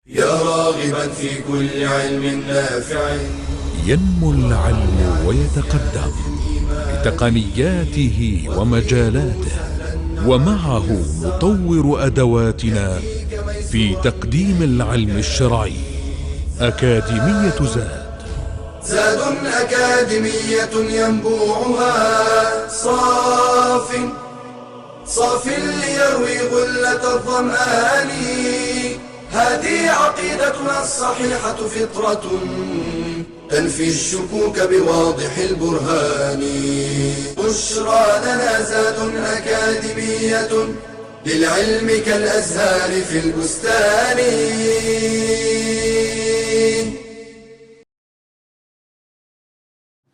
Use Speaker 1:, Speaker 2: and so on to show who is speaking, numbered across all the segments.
Speaker 1: يا راغبا في كل علم نافع.
Speaker 2: ينمو العلم ويتقدم بتقنياته ومجالاته، ومعه نطور أدواتنا في تقديم العلم الشرعي. أكاديمية
Speaker 1: زاد أكاديمية ينبوعها صاف ليروي غلة الظمآن. هذه عقيدتنا الصحيحة فطرة تنفي الشكوك بواضح البرهان. بشرى لنا زاد أكاديمية للعلم كالأزهار في البستان.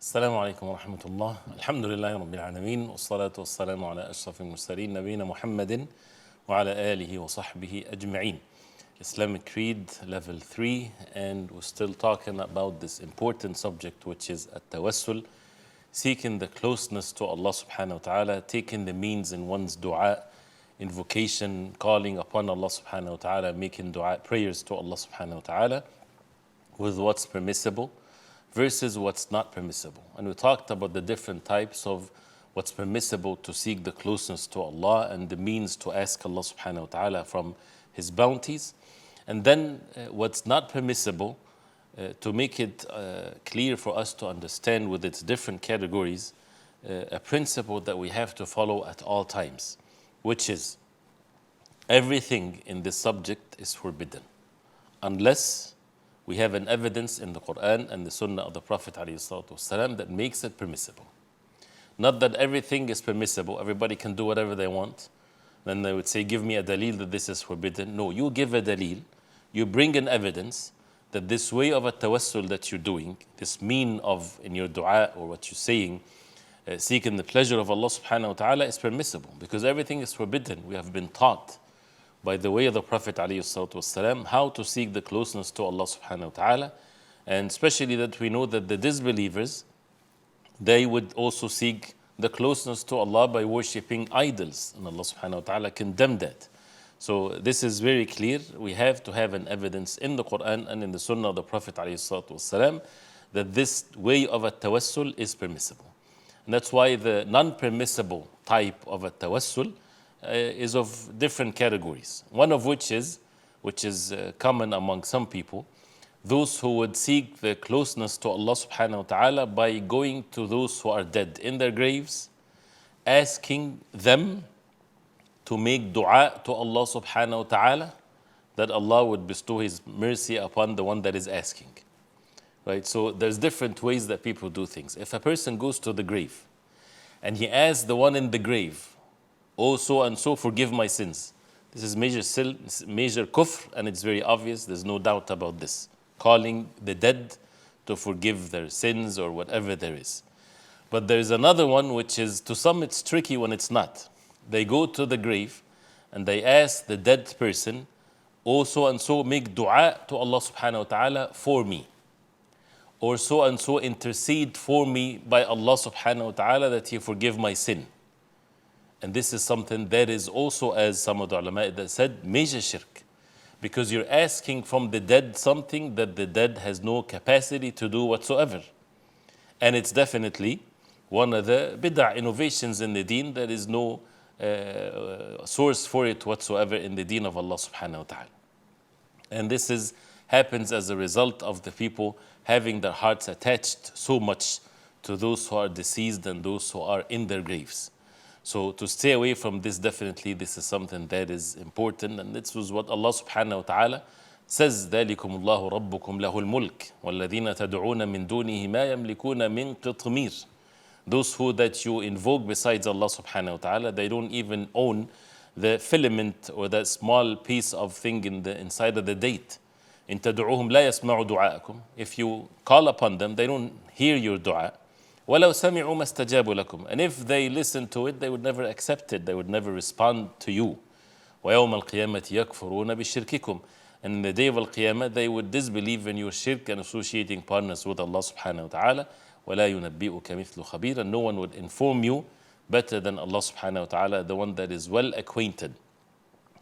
Speaker 3: السلام عليكم ورحمة الله. الحمد لله رب العالمين، والصلاة والسلام على أشرف المرسلين نبينا محمد وعلى آله وصحبه أجمعين. Islamic Creed level 3, and we're still talking about this important subject, which is at-tawassul, seeking the closeness to Allah subhanahu wa ta'ala, taking the means in one's dua, invocation, calling upon Allah subhanahu wa ta'ala, making dua, prayers to Allah subhanahu wa ta'ala with what's permissible versus what's not permissible. And we talked about the different types of what's permissible to seek the closeness to Allah and the means to ask Allah subhanahu wa ta'ala from His bounties. And then what's not permissible, to make it clear for us to understand with its different categories, a principle that we have to follow at all times, which is everything in this subject is forbidden unless we have an evidence in the Quran and the Sunnah of the Prophet ﷺ that makes it permissible. Not that everything is permissible, everybody can do whatever they want. Then they would say, give me a dalil that this is forbidden. No, you give a dalil, you bring an evidence that this way of a tawassul that you're doing, this mean of in your dua or what you're saying, seeking the pleasure of Allah subhanahu wa ta'ala is permissible, because everything is forbidden. We have been taught by the way of the Prophet ﷺ how to seek the closeness to Allah subhanahu wa ta'ala, and especially that we know that the disbelievers, they would also seek the closeness to Allah by worshipping idols, and Allah subhanahu wa ta'ala condemned that. So this is very clear. We have to have an evidence in the Quran and in the Sunnah of the Prophet ﷺ that this way of a tawassul is permissible. And that's why the non-permissible type of a tawassul is of different categories. One of which is common among some people, those who would seek the closeness to Allah subhanahu wa ta'ala by going to those who are dead in their graves, asking them to make dua to Allah subhanahu wa ta'ala, that Allah would bestow His mercy upon the one that is asking. Right? So there's different ways that people do things. If a person goes to the grave and he asks the one in the grave, oh so and so, forgive my sins, this is major kufr, and it's very obvious, there's no doubt about this. Calling the dead to forgive their sins or whatever there is. But there's another one which is, to some it's tricky when it's not. They go to the grave and they ask the dead person, oh so and so, make dua to Allah subhanahu wa ta'ala for me, or so and so, intercede for me by Allah subhanahu wa ta'ala that He forgive my sin. And this is something that is also, as some of the ulama that said, major shirk, because you're asking from the dead something that the dead has no capacity to do whatsoever. And it's definitely one of the bid'ah innovations in the deen. There is no source for it whatsoever in the deen of Allah subhanahu wa ta'ala. And this happens as a result of the people having their hearts attached so much to those who are deceased and those who are in their graves. So to stay away from this, definitely this is something that is important, and this was what Allah subhanahu wa ta'ala says, ذَلِكُمُ اللَّهُ رَبُّكُمْ لَهُ الْمُلْكِ وَالَّذِينَ تَدْعُونَ مِن دُونِهِ مَا يَمْلِكُونَ مِن قِطْمِيرٍ. Those who that you invoke besides Allah subhanahu wa ta'ala, they don't even own the filament or that small piece of thing inside of the date. إِن تَدْعُوهُمْ لَا يَسْمَعُوا دُعَاءَكُمْ. If you call upon them, they don't hear your dua. وَلَوْ سَمِعُوا مَا اسْتَجَابُوا لَكُمْ. And if they listen to it, they would never accept it, they would never respond to you. وَيَوْمَ الْقِيَامَةِ يَكْفُرُونَ بِشِرْكِكُمْ. And in the day of Al-Qiyamah, they would disbelieve in your shirk and associating partners with Allah subhanahu wa ta'ala. وَلَا يُنَبِّئُكَ مِثْلُ خَبِيرٍ. And no one would inform you better than Allah subhanahu wa ta'ala, the one that is well acquainted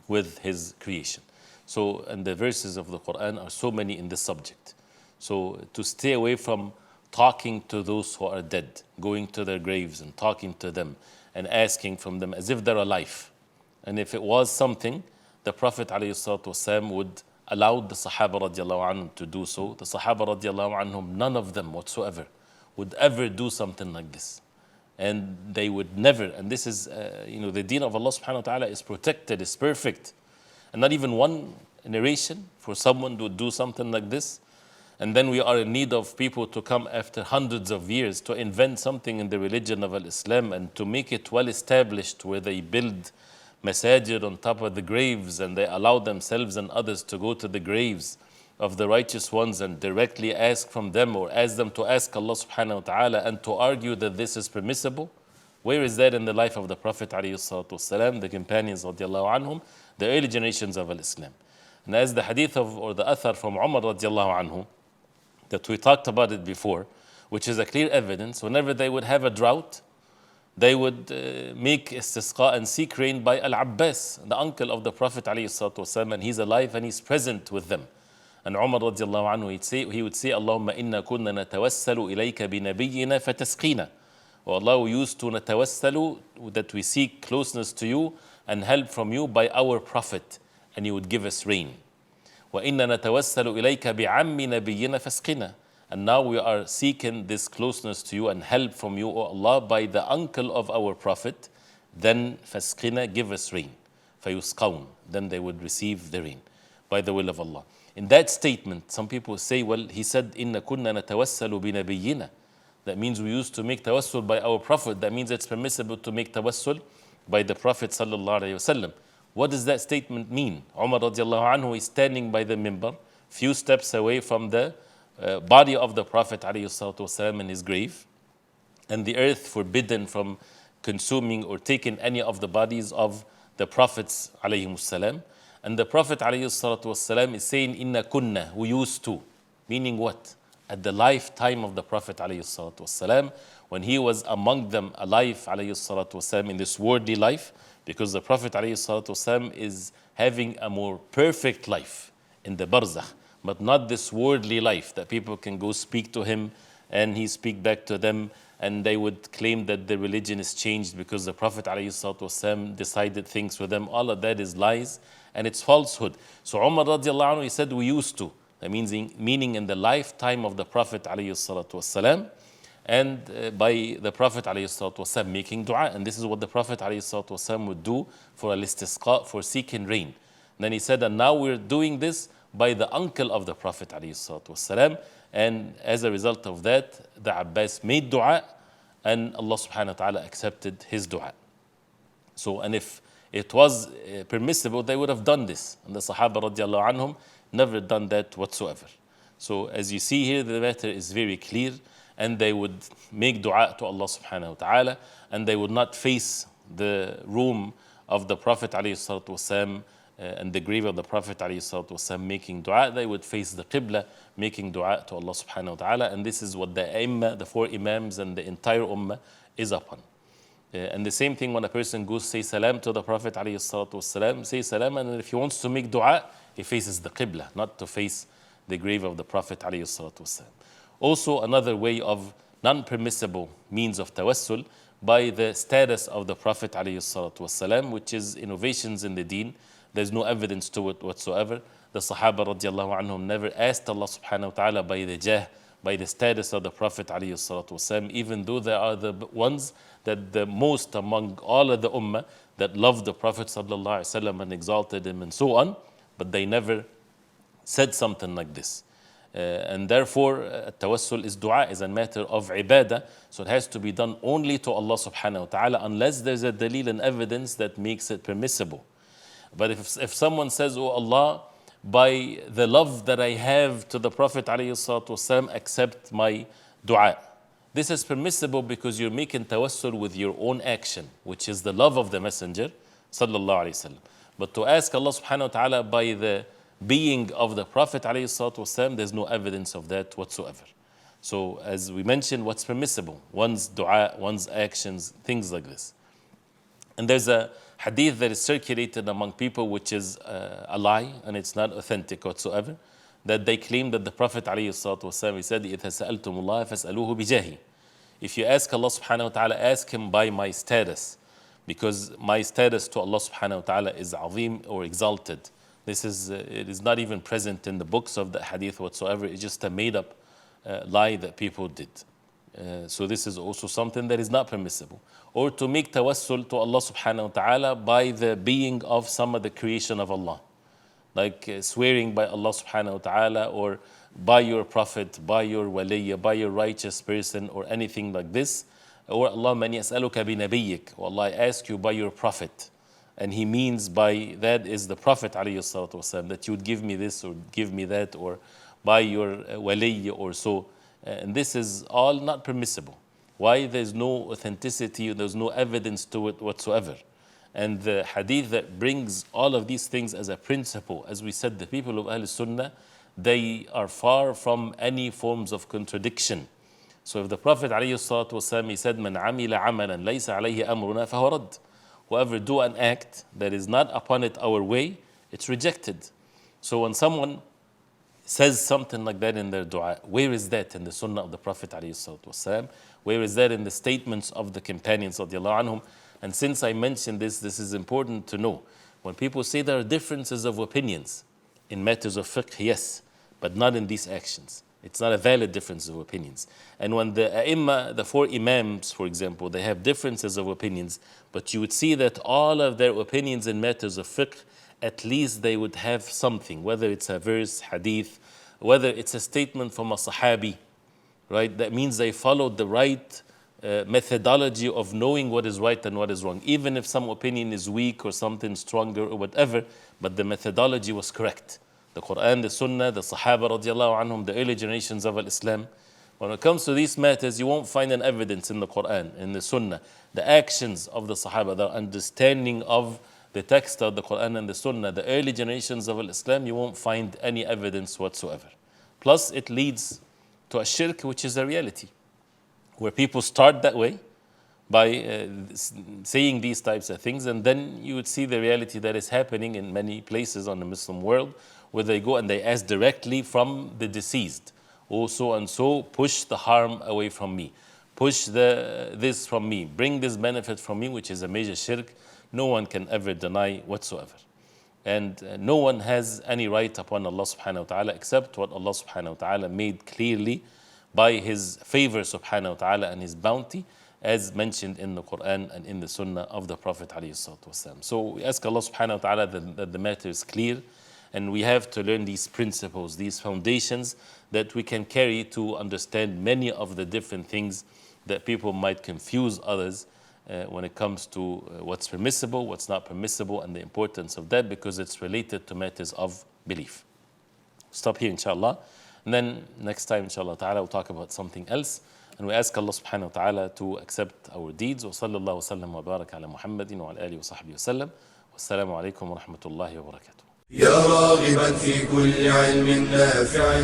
Speaker 3: with His creation. So, and the verses of the Quran are so many in this subject. So, to stay away from talking to those who are dead, going to their graves and talking to them and asking from them as if they're alive. And if it was something, the Prophet ﷺ would allow the Sahaba radiallahu anhum to do so. The Sahaba radiallahu anhum, none of them whatsoever would ever do something like this. And they would never, and this is, the deen of Allah subhanahu wa ta'ala is protected, is perfect. And not even one narration for someone to do something like this. And then we are in need of people to come after hundreds of years to invent something in the religion of Islam and to make it well established, where they build masajid on top of the graves and they allow themselves and others to go to the graves of the righteous ones and directly ask from them or ask them to ask Allah subhanahu wa ta'ala and to argue that this is permissible. Where is that in the life of the Prophet ﷺ, the companions radiallahu anhum, the early generations of Islam? And as the hadith of, or the athar from Umar radiallahu anhu, that we talked about it before, which is a clear evidence, whenever they would have a drought, they would make istisqa and seek rain by Al-Abbas, the uncle of the Prophet ﷺ, and he's alive and he's present with them. And Umar radiallahu anhu, he would say, Allahumma inna kunna natawassalu ilayka bi nabiyyina fatasqina. Oh Allah, we used to natawassalu, that we seek closeness to you and help from you by our Prophet, and you would give us rain. وَإِنَّا نَتَوَسَّلُ إِلَيْكَ بِعَمِّ نَبِيِّنَا فَاسْقِنَا. And now we are seeking this closeness to you and help from you, O Allah, by the uncle of our Prophet. Then فَاسْقِنَا, give us rain. فَيُسْقَوْنَ, then they would receive the rain by the will of Allah. In that statement, some people say, well, he said, إِنَّ كُنَّا نَتَوَسَّلُ بِنَبِيِّنَا. That means we used to make tawassul by our Prophet. That means it's permissible to make tawassul by the Prophet sallallahu alayhi wasallam. What does that statement mean? Umar radiallahu anhu is standing by the minbar, few steps away from the body of the Prophet alayhi salatu wasalam in his grave, and the earth forbidden from consuming or taking any of the bodies of the Prophets alayhi salam. And the Prophet alayhi salatu wasalam is saying, Inna kunna, we used to. Meaning what? At the lifetime of the Prophet alayhi salatu wasalam, when he was among them alive alayhi salatu wasalam in this worldly life, because the Prophet ﷺ is having a more perfect life in the barzakh, but not this worldly life that people can go speak to him and he speak back to them, and they would claim that the religion is changed because the Prophet ﷺ decided things for them. All of that is lies and it's falsehood. So Umar radiallahu anhu, he said we used to. That means meaning in the lifetime of the Prophet ﷺ, and by the Prophet ﷺ making dua. And this is what the Prophet ﷺ would do for al-istisqa, for seeking rain. And then he said, and now we're doing this by the uncle of the Prophet ﷺ. And as a result of that, the Abbas made dua, and Allah subhanahu wa ta'ala accepted his dua. So, and if it was permissible, they would have done this. And the Sahaba radiallahu anhum never done that whatsoever. So as you see here, the matter is very clear. And they would make dua to Allah subhanahu wa ta'ala, and they would not face the room of the Prophet ﷺ and the grave of the Prophet ﷺ making dua. They would face the Qibla, making dua to Allah subhanahu wa ta'ala. And this is what the A'immah, the four Imams and the entire Ummah is upon. And the same thing when a person goes say salam to the Prophet ﷺ, say salam, and if he wants to make dua, he faces the Qibla, not to face the grave of the Prophet ﷺ. Also, another way of non-permissible means of tawassul by the status of the Prophet ﷺ, which is innovations in the deen. There's no evidence to it whatsoever. The Sahaba radiallahu anhum never asked Allah subhanahu wa ta'ala by the jah, by the status of the Prophet ﷺ, even though they are the ones that the most among all of the ummah that loved the Prophet ﷺ and exalted him and so on, but they never said something like this. And therefore, tawassul is dua, is a matter of ibadah, so it has to be done only to Allah subhanahu wa ta'ala, unless there's a dalil and evidence that makes it permissible. But if someone says, oh Allah, by the love that I have to the Prophet ﷺ, accept my dua. This is permissible because you're making tawassul with your own action, which is the love of the Messenger sallallahu alaihi wasallam. But to ask Allah subhanahu wa ta'ala by the being of the Prophet ﷺ, there's no evidence of that whatsoever. So as we mentioned, what's permissible? One's dua, one's actions, things like this. And there's a hadith that is circulated among people, which is a lie and it's not authentic whatsoever, that they claim that the Prophet ﷺ, he said, إِذَا سَأَلْتُمُ اللَّهَ فَاسْأَلُوهُ بِجَاهِ. If you ask Allah subhanahu wa ta'ala, ask him by my status, because my status to Allah subhanahu wa ta'ala is azim, or exalted. This is, it is not even present in the books of the hadith whatsoever. It's just a made up lie that people did. So this is also something that is not permissible. Or to make tawassul to Allah subhanahu wa ta'ala by the being of some of the creation of Allah, like swearing by Allah subhanahu wa ta'ala, or by your prophet, by your waliya, by your righteous person, or anything like this. Or Allah man yas'aluka bi nabiyyik, or Allah, I ask you by your prophet. And he means by that is the Prophet alayhi salatu wasalam, that you would give me this or give me that, or by your waliya or so. And this is all not permissible. Why? There's no authenticity, there's no evidence to it whatsoever. And the hadith that brings all of these things as a principle, as we said, the people of Ahl Sunnah, they are far from any forms of contradiction. So if the Prophet ﷺ, he said, "Man amila amalan laysa alayhi amruna fahuwa radd." Whoever do an act that is not upon it our way, it's rejected. So when someone says something like that in their dua, where is that in the sunnah of the Prophet ﷺ? Where is that in the statements of the companions radiallahu anhum? And since I mentioned this is important to know. When people say there are differences of opinions in matters of fiqh, yes, but not in these actions. It's not a valid difference of opinions. And when the ai the four imams, for example, they have differences of opinions, but you would see that all of their opinions in matters of fiqh, at least they would have something, whether it's a verse, hadith, whether it's a statement from a sahabi, right? That means they followed the right methodology of knowing what is right and what is wrong. Even if some opinion is weak or something stronger or whatever, but the methodology was correct. The Quran, the Sunnah, the Sahaba radiallahu anhum, the early generations of Islam. When it comes to these matters, you won't find an evidence in the Quran, in the Sunnah. The actions of the Sahaba, the understanding of the text of the Quran and the Sunnah, the early generations of Islam, you won't find any evidence whatsoever. Plus, it leads to a shirk, which is a reality, where people start that way by saying these types of things, and then you would see the reality that is happening in many places on the Muslim world, where they go and they ask directly from the deceased, oh so and so, push the harm away from me, push this from me, bring this benefit from me, which is a major shirk. No one can ever deny whatsoever. And no one has any right upon Allah subhanahu wa ta'ala except what Allah subhanahu wa ta'ala made clearly by His favor subhanahu wa ta'ala and His bounty, as mentioned in the Quran and in the Sunnah of the Prophet alayhi salatu wasalam. So we ask Allah subhanahu wa ta'ala that the matter is clear, and we have to learn these principles, these foundations that we can carry to understand many of the different things that people might confuse others when it comes to what's permissible, what's not permissible, and the importance of that, because it's related to matters of belief. Stop here, inshallah. And then next time, inshallah ta'ala, we'll talk about something else. And we ask Allah subhanahu wa ta'ala to accept our deeds. Wa sallallahu wa sallam wa baraka ala Muhammadin wa ala alihi wa sahbihi wa sallam. Wassalamu alaikum wa rahmatullahi wa barakatuh.
Speaker 1: يا راغبا في كل علم نافع.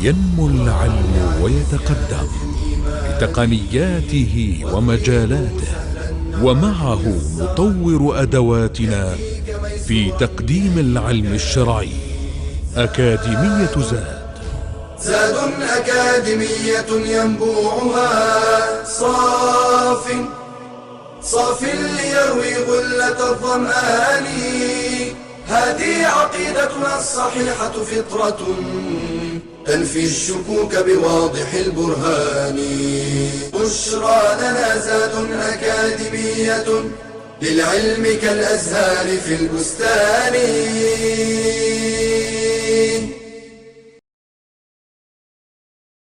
Speaker 2: ينمو العلم ويتقدم بتقنياته ومجالاته، ومعه نطور أدواتنا في تقديم العلم الشرعي. أكاديمية زاد،
Speaker 1: زاد أكاديمية ينبوعها صاف ليروي غلة الظمآن. هذه عقيدتنا الصحيحة فطرة تنفي الشكوك بواضح البرهان. بشرى لنا زاد أكاديمية للعلم كالأزهار في البستان.